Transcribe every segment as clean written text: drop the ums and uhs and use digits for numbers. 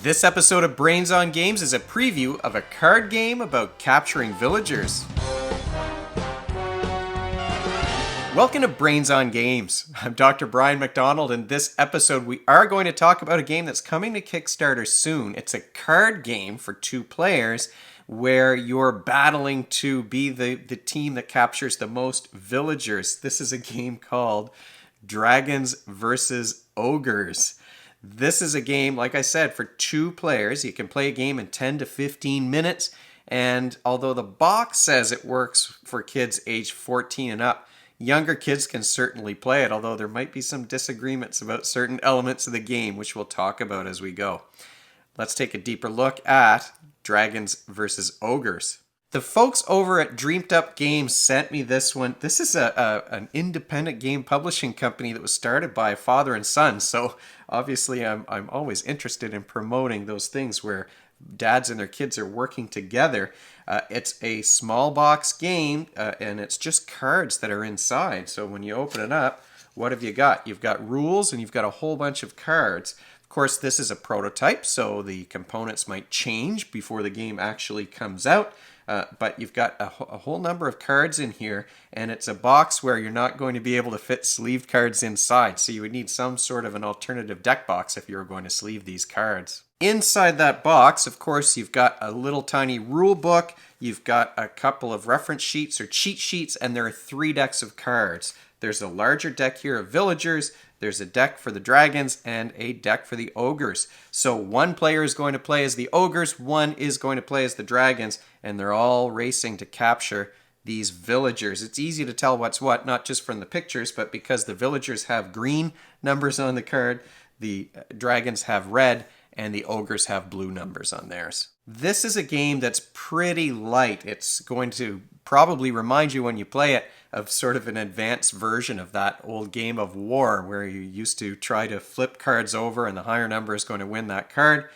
This episode of Brains on Games is a preview of a card game about capturing villagers. Welcome to Brains on Games. I'm Dr. Brian McDonald, and this episode we are going to talk about a game that's coming to Kickstarter soon. It's a card game for 2 players where you're battling to be the team that captures the most villagers. This is a game called Dragons versus Ogres. This is a game, like I said, for 2 players. You can play a game in 10 to 15 minutes, and although the box says it works for kids age 14 and up, younger kids can certainly play it, although there might be some disagreements about certain elements of the game, which we'll talk about as we go. Let's take a deeper look at Dragons versus Ogres. The folks over at Dreamed Up Games sent me this one. This is an independent game publishing company that was started by a father and son. So obviously I'm always interested in promoting those things where dads and their kids are working together. It's a small box game and it's just cards that are inside. So when you open it up, what have you got? You've got rules and you've got a whole bunch of cards. Of course, this is a prototype, so the components might change before the game actually comes out. But you've got a whole number of cards in here, and it's a box where you're not going to be able to fit sleeved cards inside. So you would need some sort of an alternative deck box if you were going to sleeve these cards. Inside that box, of course, you've got a little tiny rule book. You've got a couple of reference sheets or cheat sheets, and there are 3 decks of cards. There's a larger deck here of villagers, there's a deck for the dragons, and a deck for the ogres. So one player is going to play as the ogres, one is going to play as the dragons, and they're all racing to capture these villagers. It's easy to tell what's what, not just from the pictures, but because the villagers have green numbers on the card, the dragons have red, and the ogres have blue numbers on theirs. This is a game that's pretty light. It's going to probably remind you when you play it of sort of an advanced version of that old game of war where you used to try to flip cards over and the higher number is going to win that card.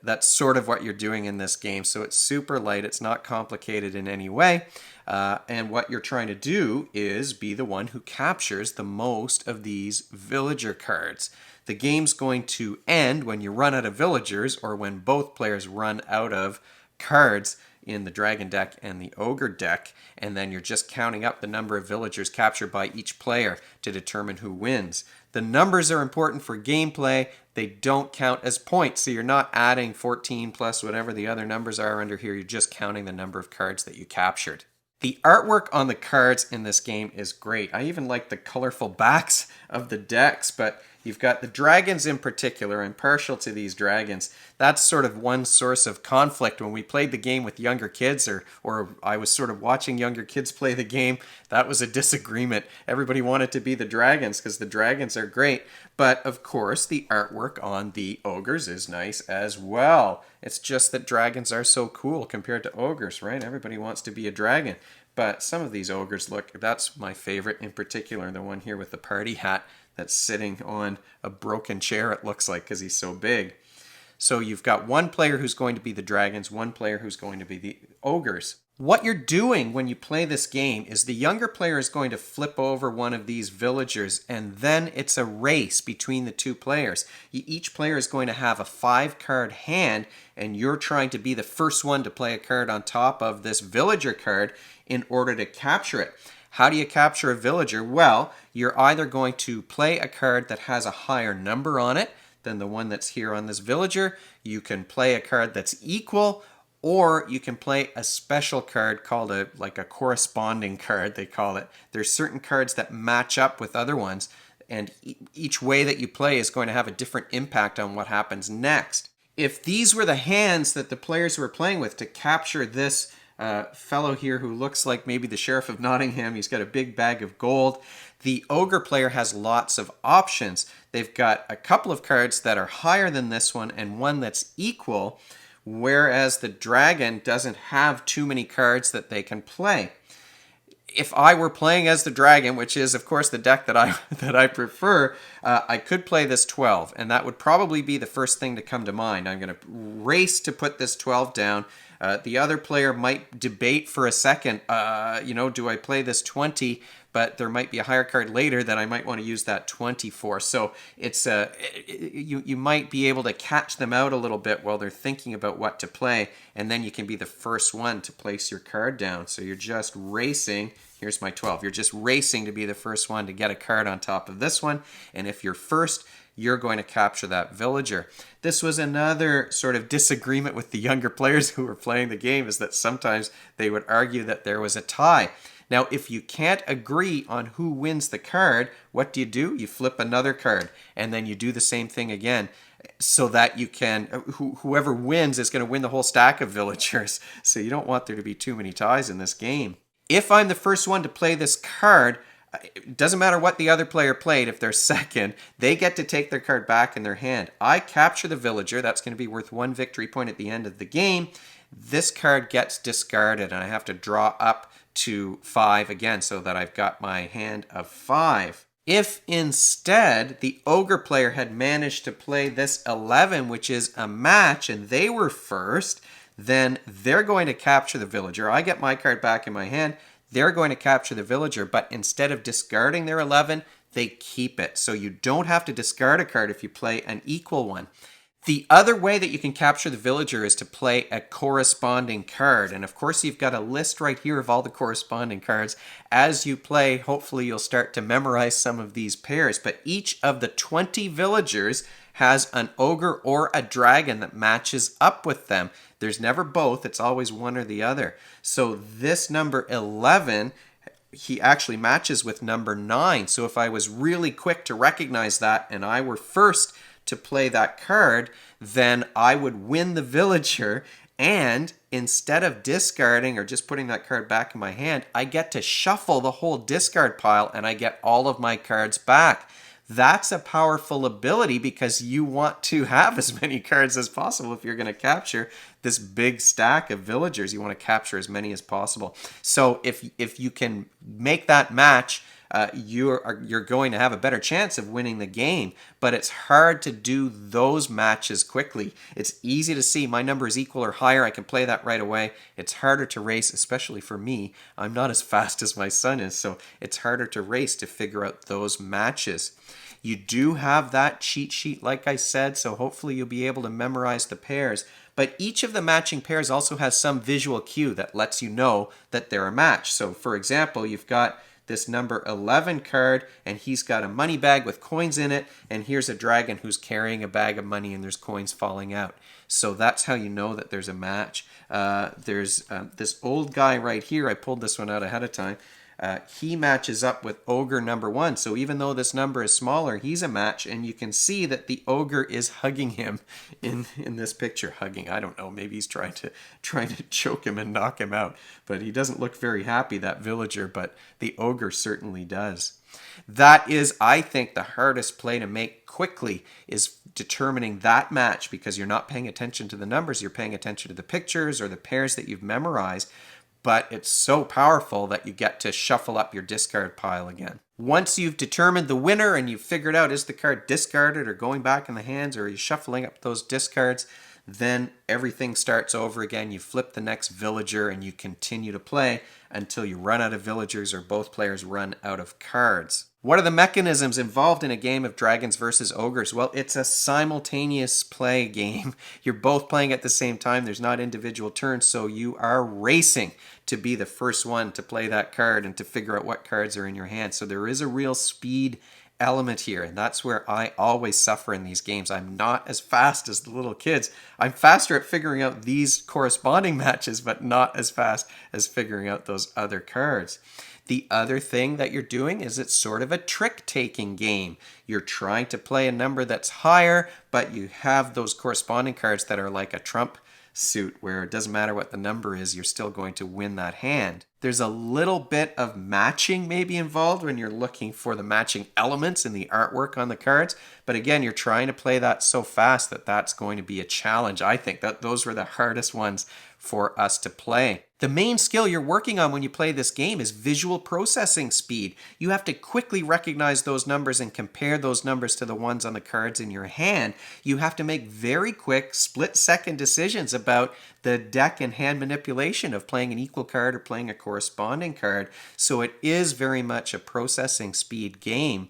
That's sort of what you're doing in this game. So it's super light. It's not complicated in any way. And what you're trying to do is be the one who captures the most of these villager cards. The game's going to end when you run out of villagers or when both players run out of cards in the dragon deck and the ogre deck, and then you're just counting up the number of villagers captured by each player to determine who wins. The numbers are important for gameplay. They don't count as points, so you're not adding 14 plus whatever the other numbers are under here. You're just counting the number of cards that you captured. The artwork on the cards in this game is great. I even like the colorful backs of the decks, but you've got the dragons in particular. I'm partial to these dragons. That's sort of one source of conflict when we played the game with younger kids, or I was sort of watching younger kids play the game. That was a disagreement. Everybody wanted to be the dragons because the dragons are great. But of course, the artwork on the ogres is nice as well. It's just that dragons are so cool compared to ogres, right? Everybody wants to be a dragon. But some of these ogres look, that's my favorite in particular, the one here with the party hat that's sitting on a broken chair, it looks like, because he's so big. So you've got one player who's going to be the dragons, one player who's going to be the ogres. What you're doing when you play this game is the younger player is going to flip over one of these villagers, and then it's a race between the 2 players. Each player is going to have a 5-card hand, and you're trying to be the first one to play a card on top of this villager card in order to capture it. How do you capture a villager? Well, you're either going to play a card that has a higher number on it than the one that's here on this villager. You can play a card that's equal, or you can play a special card called a corresponding card, they call it. There's certain cards that match up with other ones, and each way that you play is going to have a different impact on what happens next. If these were the hands that the players were playing with to capture this fellow here who looks like maybe the Sheriff of Nottingham, he's got a big bag of gold. The ogre player has lots of options. They've got a couple of cards that are higher than this one and one that's equal, whereas the dragon doesn't have too many cards that they can play. If I were playing as the dragon, which is of course the deck that I prefer, I could play this 12, and that would probably be the first thing to come to mind. I'm going to race to put this 12 down. The other player might debate for a second, do I play this 20 but there might be a higher card later that I might want to use that 20 for. So it's you might be able to catch them out a little bit while they're thinking about what to play, and then you can be the first one to place your card down. So you're just racing. Here's my 12. You're just racing to be the first one to get a card on top of this one, and if you're first, you're going to capture that villager. This was another sort of disagreement with the younger players who were playing the game, is that sometimes they would argue that there was a tie. Now, if you can't agree on who wins the card, what do? You flip another card, and then you do the same thing again, so that you can, whoever wins is going to win the whole stack of villagers. So you don't want there to be too many ties in this game. If I'm the first one to play this card, it doesn't matter what the other player played. If they're second, they get to take their card back in their hand. I capture the villager. That's going to be worth 1 victory point at the end of the game. This card gets discarded, and I have to draw up to 5 again, so that I've got my hand of 5. If instead the ogre player had managed to play this 11, which is a match, and they were first, then they're going to capture the villager. I get my card back in my hand. They're going to capture the villager, but instead of discarding their 11, they keep it. So you don't have to discard a card if you play an equal one. The other way that you can capture the villager is to play a corresponding card. And of course, you've got a list right here of all the corresponding cards. As you play, hopefully you'll start to memorize some of these pairs. But each of the 20 villagers has an ogre or a dragon that matches up with them. There's never both. It's always one or the other. So this number 11, he actually matches with number 9. So if I was really quick to recognize that and I were first to play that card, then I would win the villager, and instead of discarding or just putting that card back in my hand, I get to shuffle the whole discard pile and I get all of my cards back. That's a powerful ability because you want to have as many cards as possible. If you're going to capture this big stack of villagers, you want to capture as many as possible. So if you can make that match, you're going to have a better chance of winning the game, but it's hard to do those matches quickly. It's easy to see my number is equal or higher. I can play that right away. It's harder to race, especially for me. I'm not as fast as my son is, so it's harder to race to figure out those matches. You do have that cheat sheet, like I said, so hopefully you'll be able to memorize the pairs. But each of the matching pairs also has some visual cue that lets you know that they're a match. So for example, you've got this number 11 card, and he's got a money bag with coins in it, and here's a dragon who's carrying a bag of money and there's coins falling out. So that's how you know that there's a match. There's this old guy right here. I pulled this one out ahead of time. He matches up with ogre number 1. So even though this number is smaller, he's a match, and you can see that the ogre is hugging him in this picture. Hugging, I don't know, maybe he's trying to choke him and knock him out, but he doesn't look very happy, that villager, but the ogre certainly does. That is, I think, the hardest play to make quickly, is determining that match, because you're not paying attention to the numbers, you're paying attention to the pictures or the pairs that you've memorized. But it's so powerful that you get to shuffle up your discard pile again. Once you've determined the winner and you've figured out, is the card discarded or going back in the hands, or are you shuffling up those discards, then everything starts over again. You flip the next villager and you continue to play until you run out of villagers or both players run out of cards. What are the mechanisms involved in a game of Dragons versus Ogres? Well, it's a simultaneous play game. You're both playing at the same time. There's not individual turns, so you are racing to be the first one to play that card and to figure out what cards are in your hand. So there is a real speed element here, and that's where I always suffer in these games. I'm not as fast as the little kids. I'm faster at figuring out these corresponding matches, but not as fast as figuring out those other cards. The other thing that you're doing is it's sort of a trick-taking game. You're trying to play a number that's higher, but you have those corresponding cards that are like a trump suit, where it doesn't matter what the number is, you're still going to win that hand. There's a little bit of matching maybe involved when you're looking for the matching elements in the artwork on the cards, but again, you're trying to play that so fast that that's going to be a challenge. I think that those were the hardest ones for us to play. The main skill you're working on when you play this game is visual processing speed. You have to quickly recognize those numbers and compare those numbers to the ones on the cards in your hand. You have to make very quick split-second decisions about the deck and hand manipulation of playing an equal card or playing a corresponding card. So it is very much a processing speed game.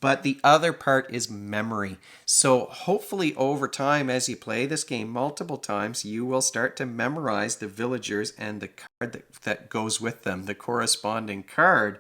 But the other part is memory. So hopefully over time, as you play this game multiple times, you will start to memorize the villagers and the card that goes with them, the corresponding card.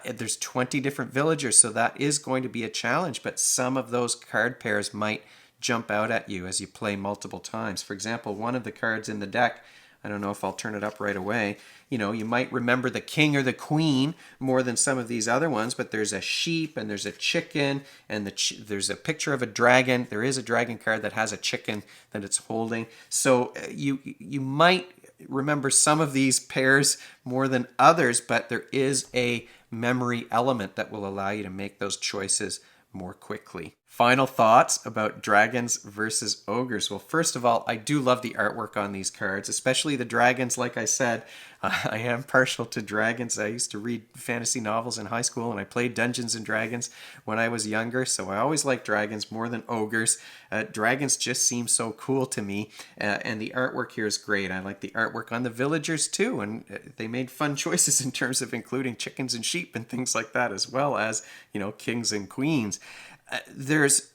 There's 20 different villagers, so that is going to be a challenge, but some of those card pairs might jump out at you as you play multiple times. For example, one of the cards in the deck, I don't know if I'll turn it up right away. You know, you might remember the king or the queen more than some of these other ones, but there's a sheep and there's a chicken and there's a picture of a dragon. There is a dragon card that has a chicken that it's holding. So you might remember some of these pairs more than others, but there is a memory element that will allow you to make those choices more quickly. Final thoughts about dragons versus ogres. Well, first of all, I do love the artwork on these cards, especially the dragons. Like I said, I am partial to dragons. I used to read fantasy novels in high school, and I played Dungeons and Dragons when I was younger, so I always liked dragons more than ogres. Dragons just seem so cool to me, and the artwork here is great. I like the artwork on the villagers too, and they made fun choices in terms of including chickens and sheep and things like that, as well as, you know, kings and queens. There's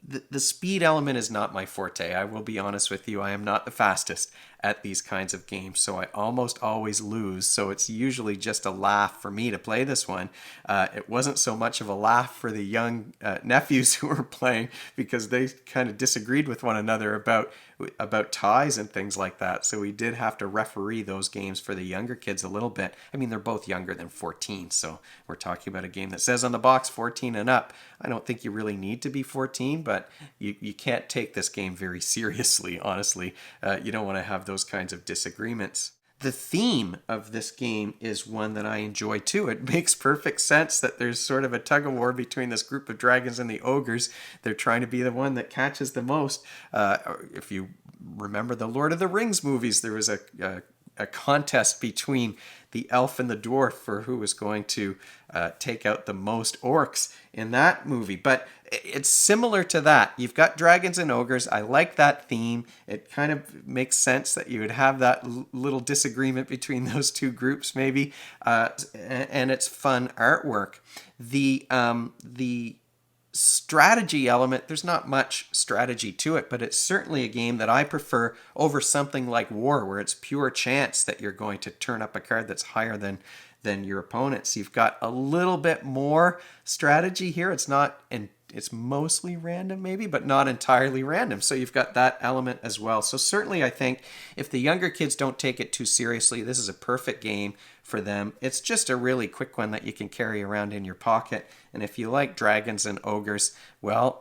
the speed element is not my forte. I will be honest with you. I am not the fastest at these kinds of games, so I almost always lose. So it's usually just a laugh for me to play this one. It wasn't so much of a laugh for the young nephews who were playing, because they kind of disagreed with one another about ties and things like that. So we did have to referee those games for the younger kids a little bit. I mean, they're both younger than 14, so we're talking about a game that says on the box 14 and up. I don't think you really need to be 14, but you can't take this game very seriously, honestly. You don't want to have those kinds of disagreements. The theme of this game is one that I enjoy too. It makes perfect sense that there's sort of a tug of war between this group of dragons and the ogres. They're trying to be the one that catches the most. If you remember the Lord of the Rings movies, there was a contest between the elf and the dwarf for who was going to take out the most orcs in that movie. But it's similar to that. You've got dragons and ogres. I like that theme. It kind of makes sense that you would have that little disagreement between those two groups, maybe. And it's fun artwork. The strategy element, there's not much strategy to it, but it's certainly a game that I prefer over something like War, where it's pure chance that you're going to turn up a card that's higher than your opponent's. You've got a little bit more strategy here. It's mostly random maybe, but not entirely random. So you've got that element as well. So certainly I think if the younger kids don't take it too seriously, this is a perfect game for them. It's just a really quick one that you can carry around in your pocket. And if you like dragons and ogres, well,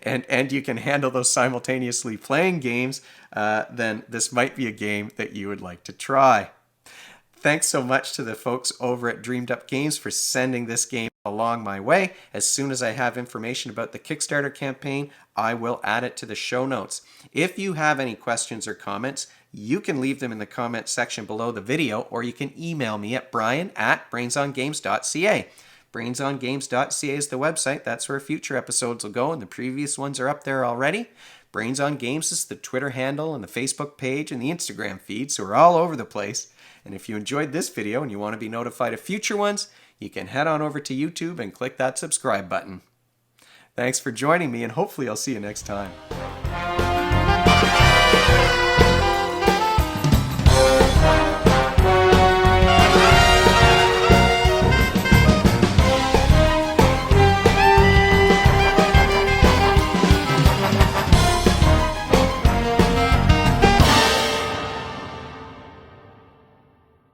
and you can handle those simultaneously playing games, then this might be a game that you would like to try. Thanks so much to the folks over at Dreamed Up Games for sending this game along my way. As soon as I have information about the Kickstarter campaign, I will add it to the show notes. If you have any questions or comments, you can leave them in the comment section below the video, or you can email me at brian@brainsongames.ca. brainsongames.ca is the website. That's where future episodes will go, and the previous ones are up there already. Brains on Games is the Twitter handle and the Facebook page and the Instagram feed, so we're all over the place. And if you enjoyed this video and you want to be notified of future ones, you can head on over to YouTube and click that subscribe button. Thanks for joining me, and hopefully I'll see you next time.